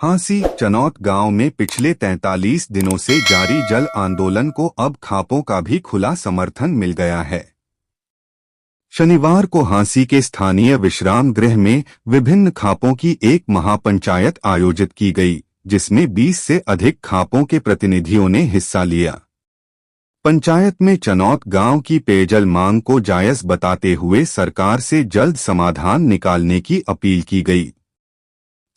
हांसी चनौत गांव में पिछले 43 दिनों से जारी जल आंदोलन को अब खापों का भी खुला समर्थन मिल गया है। शनिवार को हांसी के स्थानीय विश्राम गृह में विभिन्न खापों की एक महापंचायत आयोजित की गई, जिसमें 20 से अधिक खापों के प्रतिनिधियों ने हिस्सा लिया। पंचायत में चनौत गांव की पेयजल मांग को जायज बताते हुए सरकार से जल्द समाधान निकालने की अपील की गई।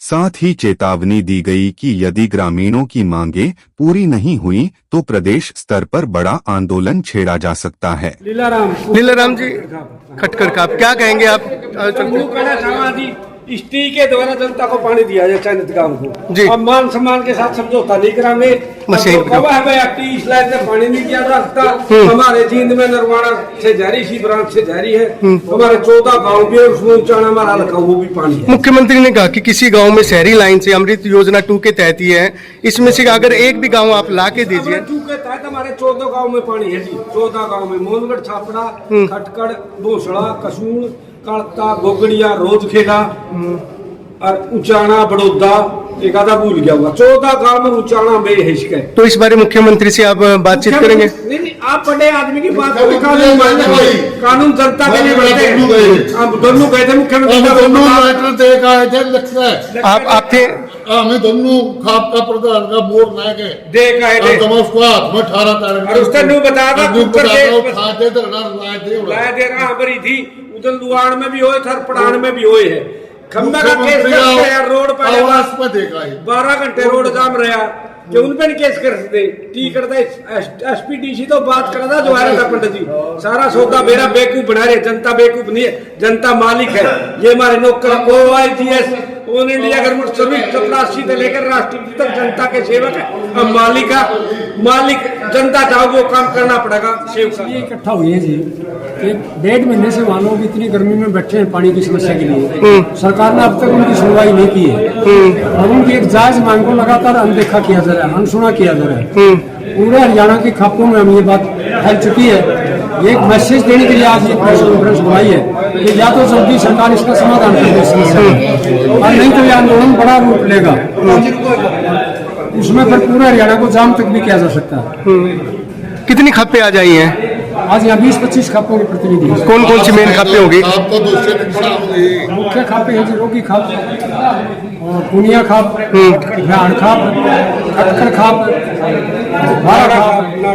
साथ ही चेतावनी दी गई कि यदि ग्रामीणों की मांगें पूरी नहीं हुई तो प्रदेश स्तर पर बड़ा आंदोलन छेड़ा जा सकता है। लीलाराम जी, खटखड़ खाप क्या कहेंगे आप? स्टी के द्वारा जनता को पानी दिया जाए चयनित गांव को जी। अब मान सम्मान के साथ समझौता नहीं कराएंगे। इस लाइन से पानी नहीं दिया जा सकता। हमारे जींद में नरवाड़ा से जारी, सी ब्रांच से जारी है। हमारे 14 गाँव भी है, उसमें उचाना हमारा लगा वो भी पानी है। मुख्यमंत्री ने कहा कि किसी गांव में शहरी लाइन से अमृत योजना 2 के तहत ही है, इसमें से अगर एक भी गाँव आप ला के दीजिए। 2 के तहत हमारे 14 गाँव में पानी है जी। 14 गाँव में मोहनगढ़, छापड़ा, खटकड़, भोसड़ा, कसूर, कालता, गोगड़िया, रोजखेड़ा और उचाना, बड़ौदा, एक आधा भूल गया हुआ। 14 गांव में उचाना में है इसके। तो इस बारे मुख्यमंत्री से आप बातचीत करेंगे? नहीं, आप बड़े आदमी की बात करें। कानून जनता के लिए बनते हैं। आप दोनों गए थे मुख्यमंत्री, आप थे? हमें दोनों खाप का प्रधान का बोर्ड ना के देख आए थे। तो उसको हाथ में 18 तारीख और उसने न्यू बताया कुकर के खाते तो लाए दे रहा बरी थी। उधर लुआड़ में भी होए, थरपड़ान में भी होए है। खम्बा का केस करते हैं रोड पर देखा है। 12 घंटे रोड जाम रहा कि उन पे केस कर सकते। टी करता एसपीडीसी तो बात कर रहा जो आ रहा था पंडित जी। सारा सौदा मेरा बेवकूफ बना रहे। जनता बेवकूफ नहीं है, जनता मालिक है। ये हमारे नौकर OIGS all India government service चपरासी से लेकर राष्ट्रपति तक जनता के सेवक है। अब मालिक जनता चाहोगे वो काम करना पड़ेगा। सेवक इकट्ठा हुए हैं जी, 1.5 महीने से वहाँ लोग इतनी गर्मी में बैठे हैं पानी की समस्या के लिए। सरकार ने अब तक उनकी सुनवाई नहीं की है और उनकी एक जायज मांग को लगातार अनदेखा किया जा रहा है, अनसुना किया जा रहा है। पूरे हरियाणा के खापों में हम ये बात फैल चुकी है। एक मैसेज देने के लिए आज ये प्रेस कॉन्फ्रेंस बुलाई है कि या तो जल्दी सरकार इसका समाधान कर दे समस्या और नहीं तो ये आंदोलन बड़ा रूप लेगा। उसमें फिर पूरे हरियाणा को जाम तक भी किया जा सकता है। कितनी खापें आ जाई हैं? आज यहाँ 20-25 खापों के प्रतिनिधि। कौन कौन सी मेन खापें होगी? मुख्य खापें हैं जी, रोगी खाप, पुनिया खाप, भ्याण खाप, खटखड़ खाप,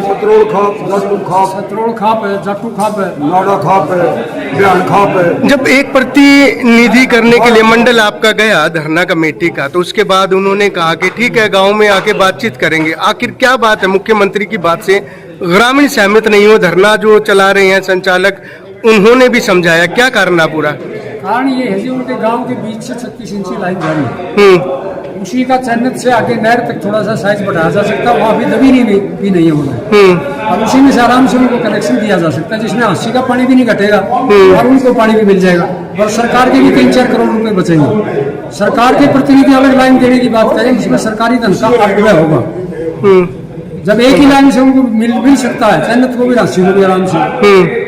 सतरोड़ खाप, सतरोड़ खाप है, जट्टू खाप है, नाड़ा खाप है, भ्याण खाप है। जब एक प्रतिनिधि करने के लिए मंडल आपका गया धरना कमेटी का, तो उसके बाद उन्होंने कहा कि ठीक है गांव में आके बातचीत करेंगे। आखिर क्या बात है मुख्यमंत्री की बात से ग्रामीण सहमत नहीं हो? धरना जो चला रहे हैं संचालक, उन्होंने भी समझाया, क्या कारण है पूरा? कारण ये है जी उनके गांव के बीच से 36 इंची लाइन जारी है। उसी का चन्नत से आगे नहर तक थोड़ा सा साइज बढ़ाया जा सकता है। वहाँ भी दबी भी नहीं है उन्हें, और उसी में से आराम से उनको कनेक्शन दिया जा सकता है, जिसमें 80 का पानी भी नहीं घटेगा और उनको पानी भी मिल जाएगा और सरकार के भी 3-4 करोड़ रुपए बचेंगे। सरकार के प्रतिनिधि अलग लाइन देने की बात करें जिसमें सरकारी धन का अपव्यय होगा। जब एक ही लाइन से उनको मिल सकता है, चयनित को भी, राशि को भी आराम से,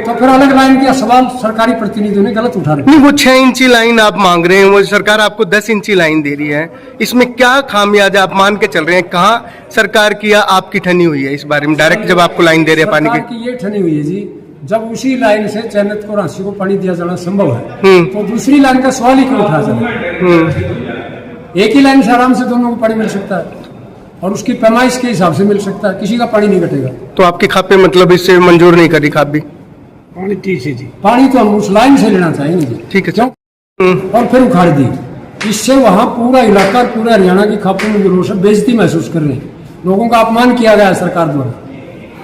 तो फिर अलग लाइन का सवाल सरकारी प्रतिनिधियों ने गलत उठा रहे। नहीं, वो 6 इंची लाइन आप मांग रहे हैं, वो सरकार आपको 10 इंची लाइन दे रही है। इसमें क्या खामियाजा आप मान के चल रहे हैं? कहाँ सरकार की या आपकी ठनी हुई है इस बारे में? डायरेक्ट जब आपको लाइन दे रहे हैं पानी की, ये ठनी हुई है जी। जब उसी लाइन से चयनित को, राशि को पानी दिया जाना संभव है तो दूसरी लाइन का सवाल ही क्यों उठा जाए? एक ही लाइन से आराम से दोनों को पानी मिल सकता है और उसकी पैमाइश के हिसाब से मिल सकता है, किसी का पानी नहीं घटेगा। तो आपकी खापे मतलब इससे मंजूर नहीं करी खाप भी? पानी ठीक है जी, पानी तो हम उस लाइन से लेना चाहेंगे जी। ठीक है, क्यों? और फिर उखाड़ दी। इससे वहाँ पूरा इलाका, पूरा हरियाणा की खापों में लोग बेइज्जती महसूस कर रहे हैं। लोगों का अपमान किया गया है सरकार द्वारा।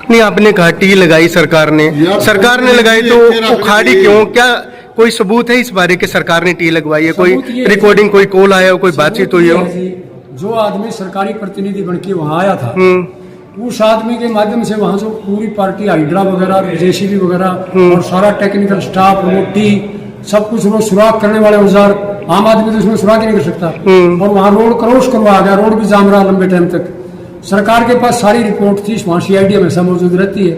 नहीं, आपने कहा टी लगाई सरकार ने लगाई तो उखाड़ी क्यों? क्या कोई सबूत है इस बारे के सरकार ने टी लगवाई है? कोई रिकॉर्डिंग, कोई कॉल आया हो, कोई बातचीत हुई हो? जो आदमी सरकारी प्रतिनिधि बन के वहाँ आया था, उस आदमी के माध्यम से वहाँ जो पूरी पार्टी, हाइड्रा वगैरह, JCB वगैरह और सारा टेक्निकल स्टाफ, रोटी, सब कुछ, वो सुराख करने वाले औजार, आम आदमी तो इसमें सुराख ही नहीं कर सकता। और वहाँ रोड क्रॉस करवा गया, रोड भी जाम रहा लंबे टाइम तक। सरकार के पास सारी रिपोर्ट थी, वहाँ CID हमेशा मौजूद रहती है।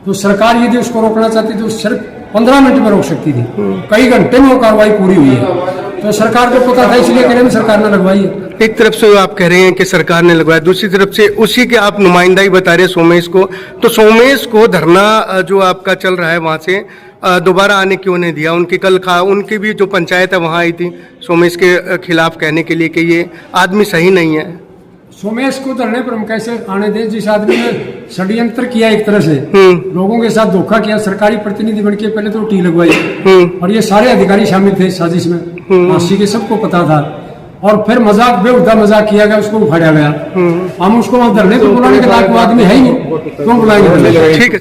तो सरकार यदि उसको रोकना चाहती तो सिर्फ 15 मिनट में रोक सकती थी। कई घंटे में वो कार्रवाई पूरी हुई है। तो सरकार को पता था, इसलिए कह रहे हैं सरकार ने लगवाई है। एक तरफ से आप कह रहे हैं कि सरकार ने लगवाया, दूसरी तरफ से उसी के आप नुमाइंदा ही बता रहे हैं सोमेश को, तो सोमेश को धरना जो आपका चल रहा है वहां से दोबारा आने क्यों नहीं दिया? उनकी कल उनकी भी जो पंचायत है वहां आई थी सोमेश के खिलाफ कहने के लिए कि ये आदमी सही नहीं है। सोमेश को धरने पर हम कैसे आने दें जिस आदमी ने षड्यंत्र किया, एक तरह से लोगों के साथ धोखा किया, सरकारी प्रतिनिधि बन के पहले तो टी लगवाई और ये सारे अधिकारी शामिल थे साजिश में, फांसी के सबको पता था, और फिर मजाक बेहुदा मजाक किया गया, उसको उखाड़ा गया। हम उसको वहां धरने पर बुलाने के लायक आदमी है ही नहीं, क्यों बुलाएंगे? ठीक है।